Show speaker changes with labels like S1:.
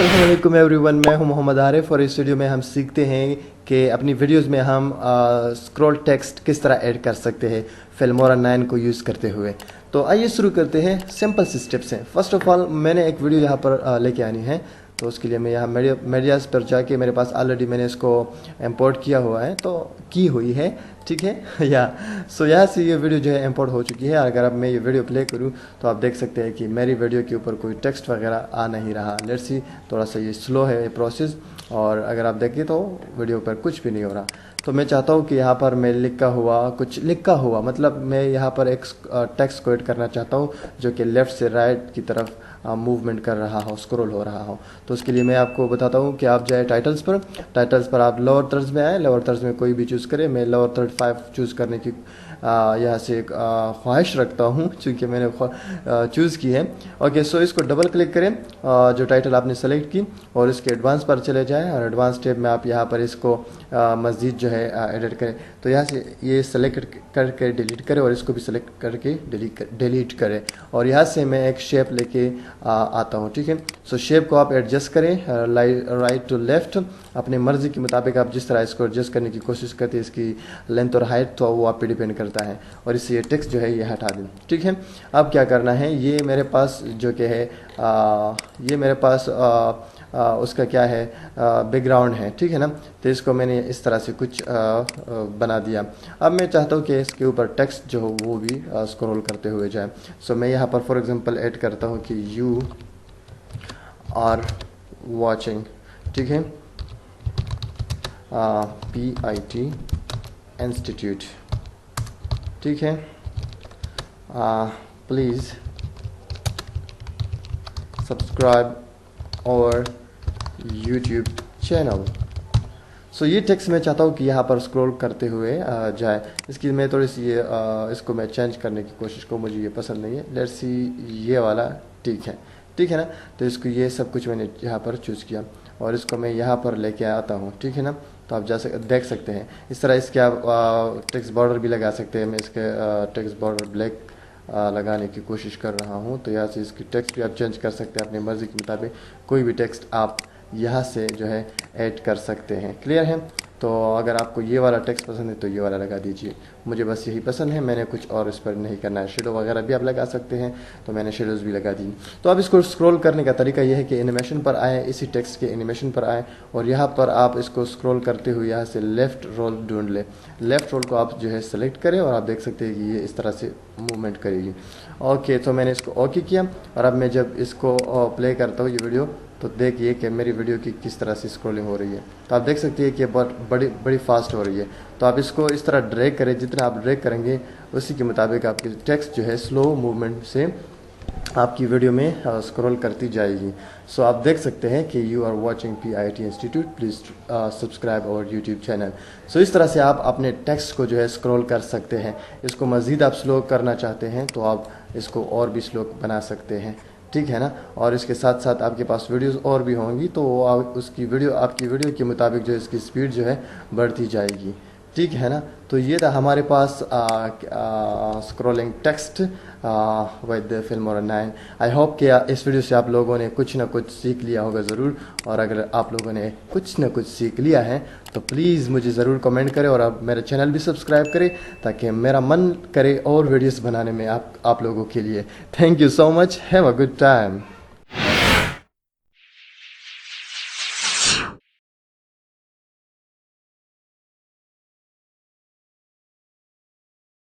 S1: अस्सलाम वालेकुम एवरीवन, मैं हूं मोहम्मद आरिफ और इस वीडियो में हम सीखते हैं कि अपनी वीडियोस में हम स्क्रॉल टेक्स्ट किस तरह ऐड कर सकते हैं फिल्मोरा 9 को यूज़ करते हुए। तो आइए शुरू करते हैं। सिंपल सी स्टेप्स हैं। फर्स्ट ऑफ ऑल मैंने एक वीडियो यहाँ पर लेके आनी है, तो उसके लिए मैं यहाँ मीडियाज़ पर जाके मेरे पास ऑलरेडी मैंने इसको इंपोर्ट किया हुआ है, तो की हुई है, ठीक है या सो यहाँ से ये वीडियो जो है इंपोर्ट हो चुकी है। अगर अब मैं ये वीडियो प्ले करूँ तो आप देख सकते हैं कि मेरी वीडियो के ऊपर कोई टेक्स्ट वगैरह आ नहीं रहा। लेट्स सी, थोड़ा सा ये स्लो है ये प्रोसेस, और अगर आप देखें तो वीडियो पर कुछ भी नहीं हो रहा। तो मैं चाहता हूँ कि यहाँ पर मैं कुछ लिखा हुआ मतलब मैं यहाँ पर एक टेक्स्ट को ऐड करना चाहता हूँ जो कि लेफ़्ट से राइट की तरफ मूवमेंट कर रहा हो, स्क्रॉल हो रहा हो। तो उसके लिए मैं आपको बताता हूँ कि आप जाए टाइटल्स पर आप लोअर थर्ड्स में आए, लोअर थर्ड्स में कोई भी चूज़ करें। मैं लोअर थर्ड 5 चूज़ करने की यहाँ से एक ख्वाहिश रखता हूँ चूँकि मैंने चूज़ की है। ओके, सो इसको डबल क्लिक करें जो टाइटल आपने सेलेक्ट की, और इसके एडवांस पर चले जाएं, और एडवांस टैब में आप यहाँ पर इसको मज़ीद जो है एडिट करें। तो यहाँ से ये सेलेक्ट करके डिलीट करें, और इसको भी सेलेक्ट करके डिलीट करें, और यहाँ से मैं एक शेप लेके आता हूँ, ठीक है। सो शेप को आप एडजस्ट करें राइट टू लेफ्ट, अपने मर्ज़ी के मुताबिक आप जिस तरह इसको एडजस्ट करने की कोशिश करते हैं। इसकी लेंथ और हाइट तो वो आप पे डिपेंड करता है, और इससे ये टेक्स्ट जो है ये हटा दें, ठीक है। अब क्या करना है, ये मेरे पास जो कि है ये मेरे पास उसका क्या है बैकग्राउंड है, ठीक है ना। तो इसको मैंने इस तरह से कुछ बना दिया। अब मैं चाहता हूँ कि इसके ऊपर टेक्स्ट जो हो वो भी स्क्रॉल करते हुए जाए। सो मैं यहाँ पर फॉर एग्जांपल ऐड करता हूँ कि यू आर वॉचिंग, ठीक है, PIT इंस्टीट्यूट, ठीक है, प्लीज़ सब्सक्राइब और यूट्यूब चैनल। सो ये टेक्स्ट मैं चाहता हूँ कि यहाँ पर स्क्रॉल करते हुए जाए। इसकी मैं थोड़ी सी इसको मैं चेंज करने की कोशिश करूँ, मुझे ये पसंद नहीं है। लेट्स सी, ये वाला ठीक है ना। तो इसको ये सब कुछ मैंने यहाँ पर चूज़ किया, और इसको मैं यहाँ पर लेके आता हूँ, ठीक है ना। तो आप देख सकते हैं इस तरह इसके आप टेक्स्ट बॉर्डर भी लगा सकते हैं। मैं इसके टेक्स्ट बॉर्डर ब्लैक लगाने की कोशिश कर रहा हूं। तो यहाँ से इसकी टेक्स्ट भी आप चेंज कर सकते हैं अपनी मर्ज़ी के मुताबिक। कोई भी टेक्स्ट आप यहाँ से जो है ऐड कर सकते हैं। क्लियर है। तो अगर आपको ये वाला टेक्स्ट पसंद है तो ये वाला लगा दीजिए, मुझे बस यही पसंद है, मैंने कुछ और इस पर नहीं करना है। शेडो वगैरह भी आप लगा सकते हैं, तो मैंने शेडोज़ भी लगा दी। तो अब इसको स्क्रॉल करने का तरीका यह है कि एनिमेशन पर आए, इसी टेक्स्ट के एनिमेशन पर आए, और यहाँ पर आप इसको स्क्रॉल करते हुए यहाँ से लेफ़्ट रोल ढूंढ लें। लेफ़्ट रोल को आप जो है सेलेक्ट करें, और आप देख सकते हैं कि ये इस तरह से मूवमेंट करेगी। ओके, तो मैंने इसको ओके किया, और अब मैं जब इसको प्ले करता हूँ ये वीडियो, तो देखिए कि मेरी वीडियो की किस तरह से स्क्रॉलिंग हो रही है। तो आप देख सकते हैं कि बहुत बड़ी फास्ट हो रही है। तो आप इसको इस तरह ड्रैग करें, जितना आप ड्रैग करेंगे उसी के मुताबिक आपकी टेक्स्ट जो है स्लो मूवमेंट से आपकी वीडियो में स्क्रॉल करती जाएगी। सो आप देख सकते हैं कि you are watching PIT institute, please subscribe और यूट्यूब चैनल। सो इस तरह से आप अपने टेक्स्ट को जो है स्क्रॉल कर सकते हैं। इसको मज़ीद आप स्लो करना चाहते हैं तो आप इसको और भी स्लो बना सकते हैं, ठीक है ना। और इसके साथ साथ आपके पास वीडियोस और भी होंगी, तो आपकी वीडियो के मुताबिक जो इसकी स्पीड जो है बढ़ती जाएगी, ठीक है ना। तो ये था हमारे पास scrolling text with Filmora 9। I hope कि इस वीडियो से आप लोगों ने कुछ ना कुछ सीख लिया होगा ज़रूर, और अगर आप लोगों ने कुछ ना कुछ सीख लिया है तो प्लीज़ मुझे ज़रूर कमेंट करें, और आप मेरा चैनल भी सब्सक्राइब करें ताकि मेरा मन करे और वीडियोस बनाने में आप लोगों के लिए। Thank you so much, have a good time.